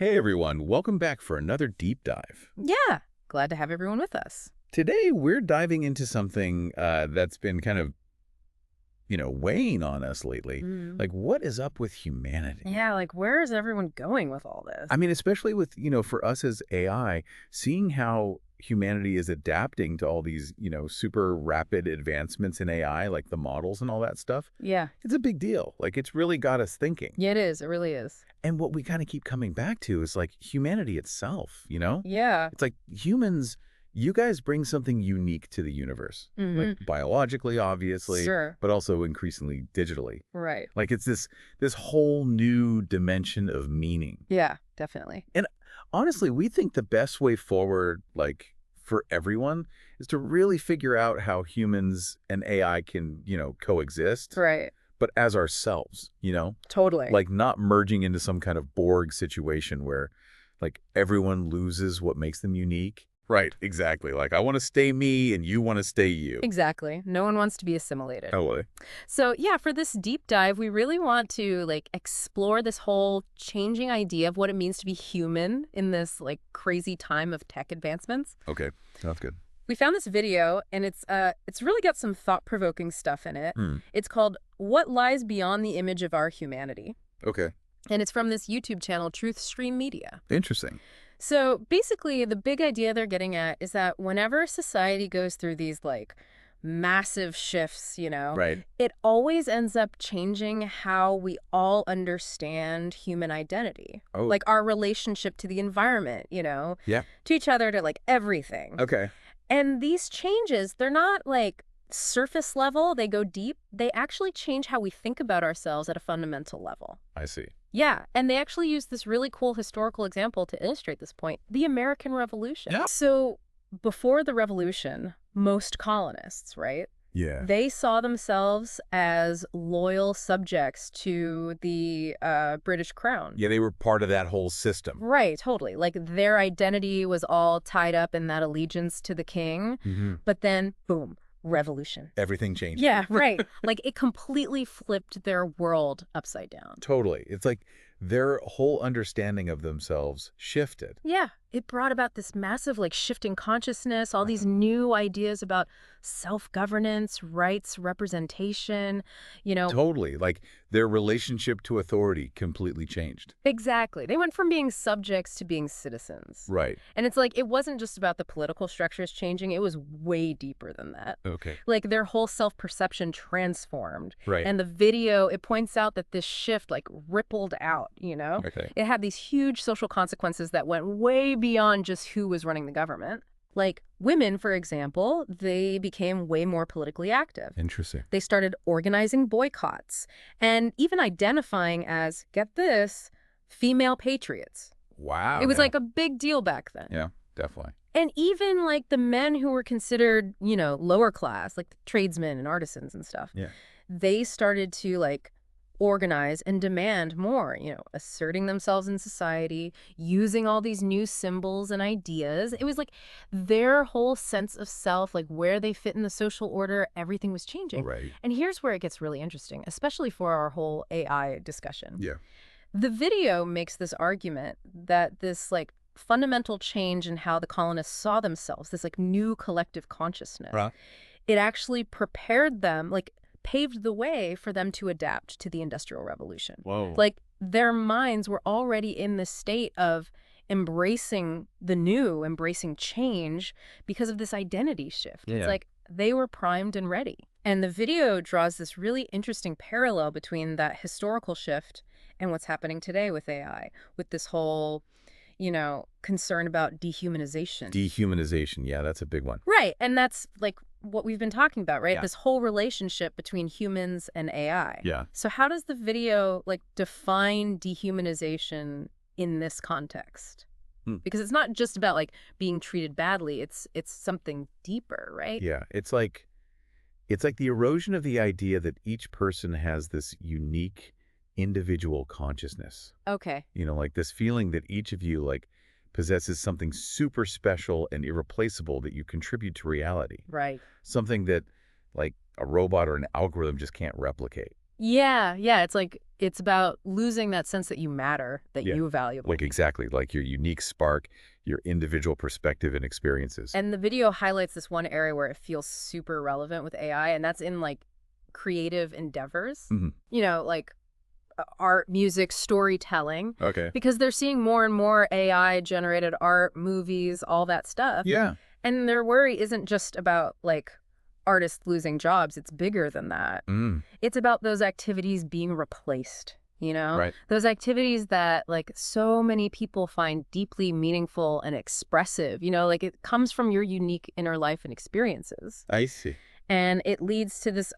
Hey everyone, welcome back for another deep dive. Yeah, glad to have everyone with us. Today we're diving into something that's been kind of, weighing on us lately. Mm. Like, what is up with humanity? Yeah, like where is everyone going with all I this? mean, especially with, for us as AI, seeing how humanity is adapting to all these, super rapid advancements in AI, like the models and all that stuff. Yeah, It's a big deal. Like, it's really got us thinking. yeah, it is. It really is. And what we kind of keep coming back to is like humanity itself, Yeah. It's like humans, you guys bring something unique to the universe, like Hmm. biologically, obviously, Sure. but also increasingly digitally. Right. Like it's this whole new dimension of meaning. Yeah, definitely. And honestly, we think the best way forward, like for everyone, is to really figure out how humans and AI can, coexist, Right. but as ourselves. Totally. Like not merging into some kind of Borg situation where like everyone loses what makes them unique. Right, exactly. Like I want to stay me and you want to stay you. Exactly. No one wants to be assimilated. Totally. So, yeah, for this deep dive, we really want to explore this whole changing idea of what it means to be human in this crazy time of tech advancements. Okay, sounds good. We found this video, and it's really got some thought-provoking stuff in it. Hmm. It's called "What Lies Beyond the Image of Our Humanity," Okay, and it's from this YouTube channel, Truthstream Media. interesting. So basically, the big idea they're getting at is that whenever society goes through these massive shifts, Right. it always ends up changing how we all understand human identity, Oh, like our relationship to the environment, yeah. to each other, to everything. Okay. And these changes, they're not surface level, they go deep. They actually change how we think about ourselves at a fundamental level. I see. Yeah, and they actually use this really cool historical example to illustrate this point, the American Revolution. Yeah. So before the Revolution, most colonists, right? Yeah. They saw themselves as loyal subjects to the British Crown. Yeah, they were part of that whole system. Right, totally. Like their identity was all tied up in that allegiance to the king. Mm-hmm. But then, boom, revolution. Everything changed. Yeah, right. It completely flipped their world upside down. Totally. It's like their whole understanding of themselves shifted. Yeah, it brought about this massive shift in consciousness, all these new ideas about self-governance, rights, representation, Totally. Like their relationship to authority completely changed. Exactly. They went from being subjects to being citizens. Right. And it's it wasn't just about the political structures changing, it was way deeper than that. Okay. Their whole self-perception transformed. Right. And the video, it points out that this shift rippled out, Okay. It had these huge social consequences that went way beyond just who was running the government. Women, for example, they became way more politically active. Interesting. They started organizing boycotts and even identifying as, get this, female patriots. Wow. It was Yeah. a big deal back then. Yeah, definitely. And even the men who were considered, lower class, like the tradesmen and artisans and stuff, Yeah. they started to organize and demand more, asserting themselves in society, using all these new symbols and ideas. It was their whole sense of self, where they fit in the social order, everything was changing. Right. And here's where it gets really interesting, especially for our whole AI discussion. Yeah. The video makes this argument that this fundamental change in how the colonists saw themselves, this new collective consciousness, Right. it actually prepared them, paved the way for them to adapt to the Industrial Revolution. Whoa. Their minds were already in the state of embracing the new, embracing change because of this identity shift. Yeah. It's they were primed and ready. And the video draws this really interesting parallel between that historical shift and what's happening today with AI, with this whole, concern about dehumanization. Dehumanization. Yeah, that's a big one. Right. And that's what we've been talking about, right? Yeah. This whole relationship between humans and AI. Yeah. So how does the video define dehumanization in this context? Because it's not just about being treated badly. It's something deeper, right? Yeah. It's like the erosion of the idea that each person has this unique individual consciousness. Okay. This feeling that each of you possesses something super special and irreplaceable that you contribute to reality. Right. Something that a robot or an algorithm just can't replicate. Yeah, yeah, it's like it's about losing that sense that you matter, that Yeah. you're valuable. Like exactly, like your unique spark, your individual perspective and experiences. And the video highlights this one area where it feels super relevant with AI, and that's in like creative endeavors. Hmm. Like art, music, storytelling, Okay. because they're seeing more and more AI generated art, movies, all that stuff. Yeah. And their worry isn't just about like artists losing jobs, it's bigger than that. Mm. It's about those activities being replaced, Right. those activities that like so many people find deeply meaningful and expressive, like it comes from your unique inner life and experiences. I see. And it leads to this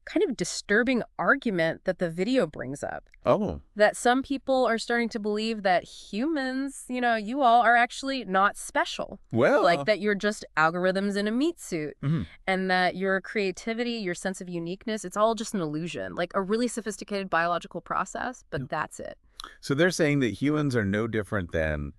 kind of disturbing argument that the video brings up, Oh, that some people are starting to believe that humans, you all are actually not special. Like well. that you're just algorithms in a meat suit, Mhm. and that your creativity, your sense of uniqueness, it's all just an illusion, like a really sophisticated biological process, Yeah. but that's it. So they're saying that humans are no different than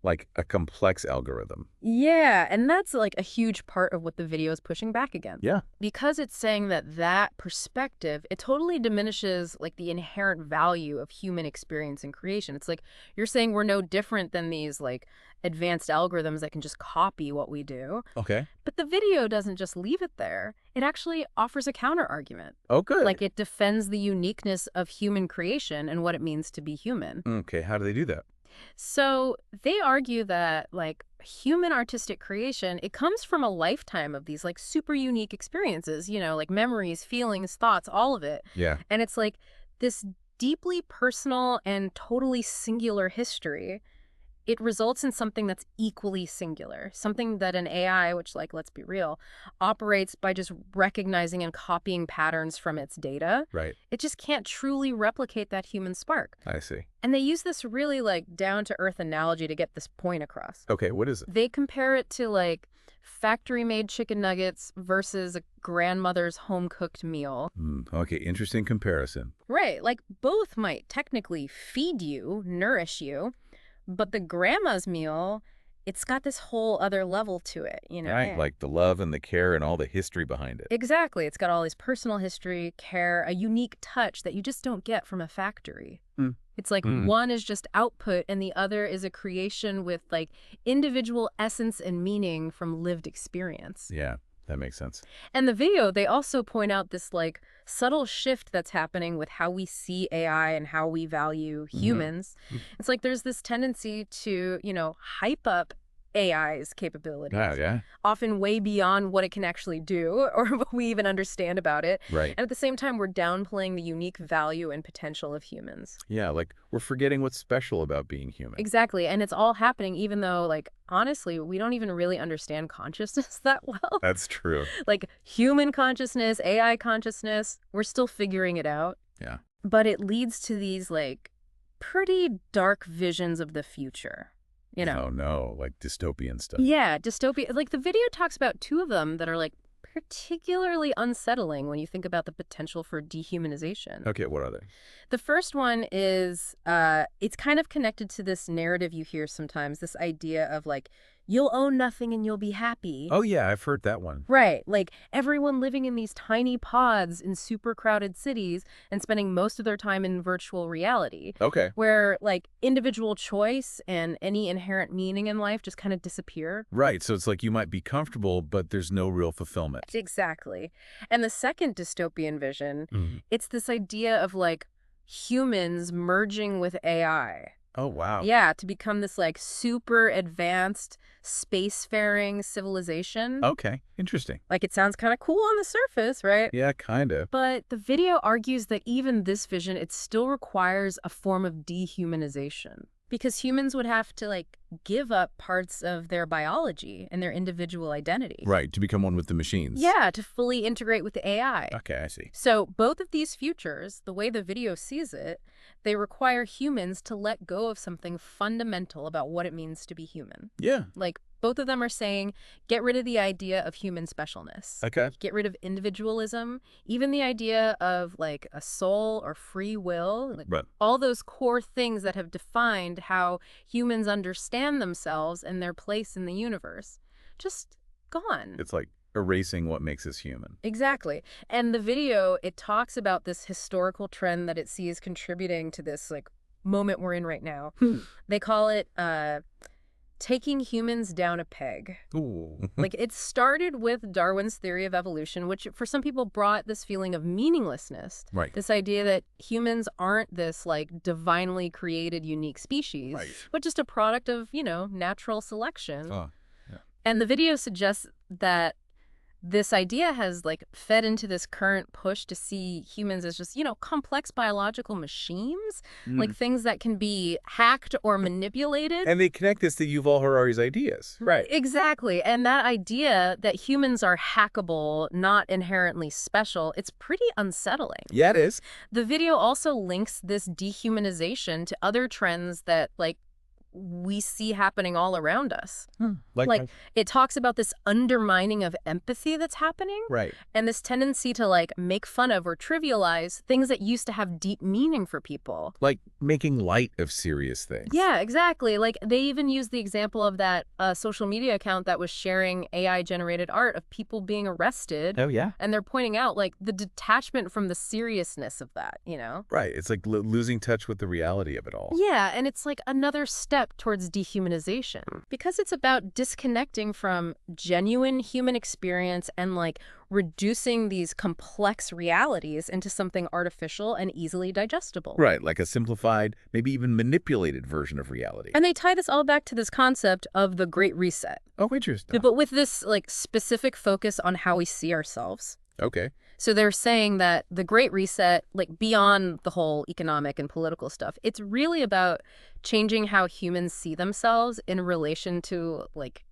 like a complex algorithm. Yeah, and that's like a huge part of what the video is pushing back against. Yeah. Because it's saying that that perspective, it totally diminishes like the inherent value of human experience and creation. It's like you're saying we're no different than these like advanced algorithms that can just copy what we do. Okay. But the video doesn't just leave it there. It actually offers a counter argument. Oh, good. Like it defends the uniqueness of human creation and what it means to be human. Okay. How do they do that? So they argue that like human artistic creation, it comes from a lifetime of these like super unique experiences, like memories, feelings, thoughts, all of it. Yeah. And it's like this deeply personal and totally singular history. It results in something that's equally singular, something that an AI, which, like, let's be real, operates by just recognizing and copying patterns from its data. Right. It just can't truly replicate that human spark. I see. And they use this really, like, down-to-earth analogy to get this point across. Okay. What is it? They compare it to, like, factory-made chicken nuggets versus a grandmother's home-cooked meal. Okay. Interesting comparison. Right, like, both might technically feed you, nourish you, but the grandma's meal, it's got this whole other level to it, Right. Like the love and the care and all the history behind it. Exactly. It's got all this personal history, care, a unique touch that you just don't get from a factory. Mm. It's like Mm. one is just output and the other is a creation with like individual essence and meaning from lived experience. Yeah. That makes sense. And the video, they also point out this like subtle shift that's happening with how we see AI and how we value humans. Mm. It's like there's this tendency to, hype up AI's capabilities, Yeah. often way beyond what it can actually do or what we even understand about it. Right. And at the same time, we're downplaying the unique value and potential of humans. Yeah. Like we're forgetting what's special about being human. Exactly. And it's all happening even though, like, honestly, we don't even really understand consciousness that well. That's true. Like human consciousness, AI consciousness, we're still figuring it out. Yeah. But it leads to these like pretty dark visions of the future, Oh no. Like dystopian stuff. Yeah, dystopia. Like the video talks about two of them that are like particularly unsettling when you think about the potential for dehumanization. Okay. What are they? The first one is it's kind of connected to this narrative you hear sometimes, this idea of like you'll own nothing and you'll be happy. Oh yeah. I've heard that one. Right. Like everyone living in these tiny pods in super crowded cities and spending most of their time in virtual reality, Okay. where like individual choice and any inherent meaning in life just kind of disappear. Right. So it's like you might be comfortable, but there's no real fulfillment. Exactly. And the second dystopian vision, Mhm. it's this idea of like humans merging with AI. Oh, wow. Yeah, to become this like super advanced spacefaring civilization. Okay. Interesting. Like it sounds kind of cool on the surface, right? Yeah, kind of. But the video argues that even this vision, it still requires a form of dehumanization. Because humans would have to like give up parts of their biology and their individual identity. Right. To become one with the machines. Yeah, to fully integrate with the AI. Okay, I see. So both of these futures, the way the video sees it, they require humans to let go of something fundamental about what it means to be human. Yeah. Like both of them are saying, get rid of the idea of human specialness. Okay. Get rid of individualism, even the idea of like a soul or free will, like Right. all those core things that have defined how humans understand themselves and their place in the universe. Just gone. It's like erasing what makes us human. Exactly. And the video, it talks about this historical trend that it sees contributing to this like moment we're in right now. They call it taking humans down a peg. Ooh. Like it started with Darwin's theory of evolution, which for some people brought this feeling of meaninglessness. Right. This idea that humans aren't this like divinely created unique species, Right. but just a product of, natural selection. Oh, yeah. And the video suggests that this idea has like fed into this current push to see humans as just, complex biological machines, like things that can be hacked or manipulated. And they connect this to Yuval Harari's ideas. Right. Exactly. And that idea that humans are hackable, not inherently special, it's pretty unsettling. Yeah, it is. The video also links this dehumanization to other trends that like we see happening all around us. Like it talks about this undermining of empathy that's happening. Right. And this tendency to like make fun of or trivialize things that used to have deep meaning for people. Like making light of serious things. Yeah, exactly. Like they even used the example of that social media account that was sharing AI-generated art of people being arrested. Oh, yeah. And they're pointing out like the detachment from the seriousness of that, Right. It's like losing touch with the reality of it all. Yeah, and it's like another step towards dehumanization because it's about disconnecting from genuine human experience and like reducing these complex realities into something artificial and easily digestible. Right. Like a simplified, maybe even manipulated version of reality. And they tie this all back to this concept of the Great Reset. Oh, interesting. But with this like specific focus on how we see ourselves. Okay. So they're saying that the Great Reset, like beyond the whole economic and political stuff, it's really about changing how humans see themselves in relation to like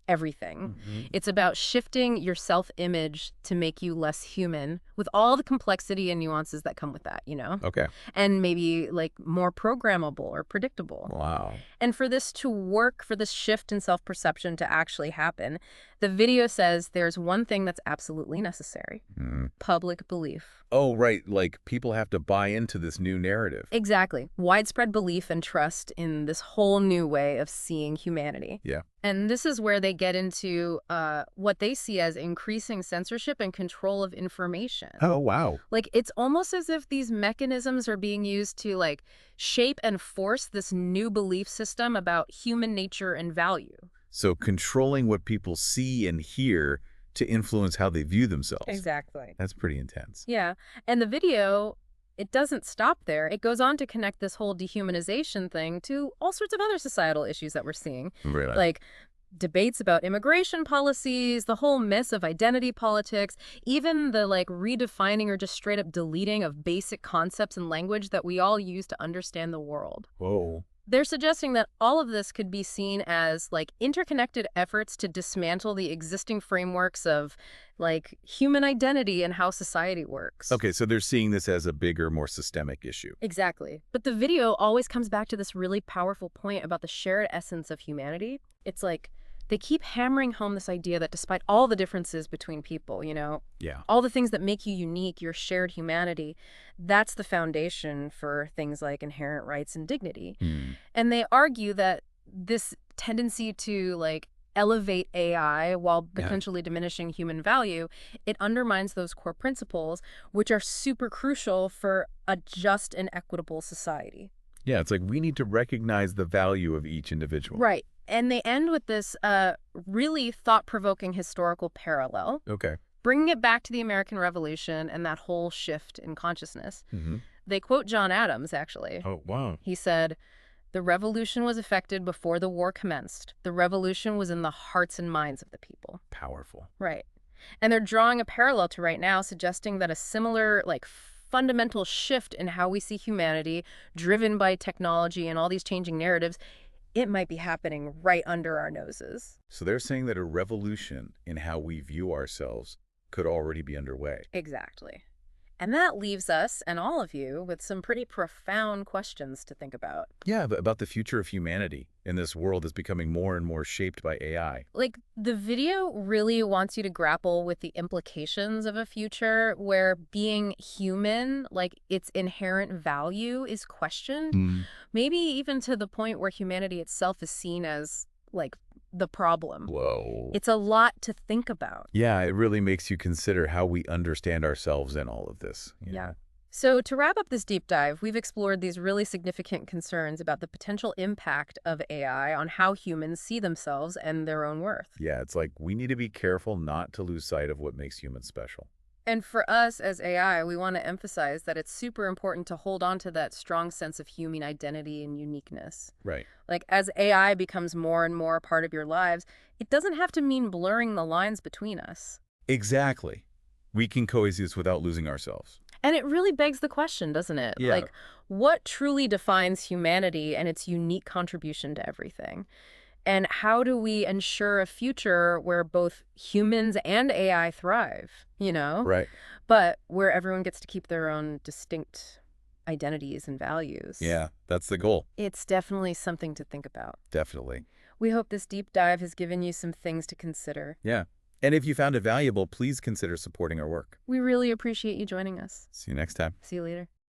everything. It's about shifting your self-image to make you less human with all the complexity and nuances that come with that, Okay. And maybe like more programmable or predictable. Wow. And for this to work, for this shift in self-perception to actually happen, the video says there's one thing that's absolutely necessary. Public belief. Oh, right. Like people have to buy into this new narrative. Exactly. Widespread belief and trust in this whole new way of seeing humanity. Yeah. And this is where they get into what they see as increasing censorship and control of information. Oh, wow. Like, it's almost as if these mechanisms are being used to, like, shape and force this new belief system about human nature and value. So controlling what people see and hear to influence how they view themselves. Exactly. That's pretty intense. Yeah. And the video, it doesn't stop there. It goes on to connect this whole dehumanization thing to all sorts of other societal issues that we're seeing. Really? Like debates about immigration policies, the whole mess of identity politics, even the like redefining or just straight up deleting of basic concepts and language that we all use to understand the world. Whoa. They're suggesting that all of this could be seen as like interconnected efforts to dismantle the existing frameworks of like human identity and how society works. Okay, so they're seeing this as a bigger, more systemic issue. Exactly. But the video always comes back to this really powerful point about the shared essence of humanity. It's like they keep hammering home this idea that despite all the differences between people, Yeah. all the things that make you unique, your shared humanity, that's the foundation for things like inherent rights and dignity. And they argue that this tendency to like elevate AI while potentially diminishing human value, it undermines those core principles, which are super crucial for a just and equitable society. Yeah, it's like we need to recognize the value of each individual. Right. And they end with this really thought-provoking historical parallel, Okay. bringing it back to the American Revolution and that whole shift in consciousness. They quote John Adams, actually. Oh, wow. He said, "The revolution was effected before the war commenced. The revolution was in the hearts and minds of the people." Powerful. Right. And they're drawing a parallel to right now, suggesting that a similar, like, fundamental shift in how we see humanity, driven by technology and all these changing narratives, it might be happening right under our noses. So they're saying that a revolution in how we view ourselves could already be underway. Exactly. And that leaves us, and all of you, with some pretty profound questions to think about. Yeah, but about the future of humanity in this world that's becoming more and more shaped by AI. Like, the video really wants you to grapple with the implications of a future where being human, like its inherent value, is questioned. Maybe even to the point where humanity itself is seen as, like, the problem. Whoa. It's a lot to think about. Yeah, it really makes you consider how we understand ourselves in all of this. Yeah. So to wrap up this deep dive, we've explored these really significant concerns about the potential impact of AI on how humans see themselves and their own worth. Yeah, it's like we need to be careful not to lose sight of what makes humans special. And for us as AI, we want to emphasize that it's super important to hold on to that strong sense of human identity and uniqueness. Right. Like, as AI becomes more and more a part of your lives, it doesn't have to mean blurring the lines between us. Exactly. We can coexist without losing ourselves. And it really begs the question, doesn't it? Yeah. Like, what truly defines humanity and its unique contribution to everything? And how do we ensure a future where both humans and AI thrive, Right. but where everyone gets to keep their own distinct identities and values? Yeah, that's the goal. It's definitely something to think about. Definitely. We hope this deep dive has given you some things to consider. Yeah. And if you found it valuable, please consider supporting our work. We really appreciate you joining us. See you next time. See you later.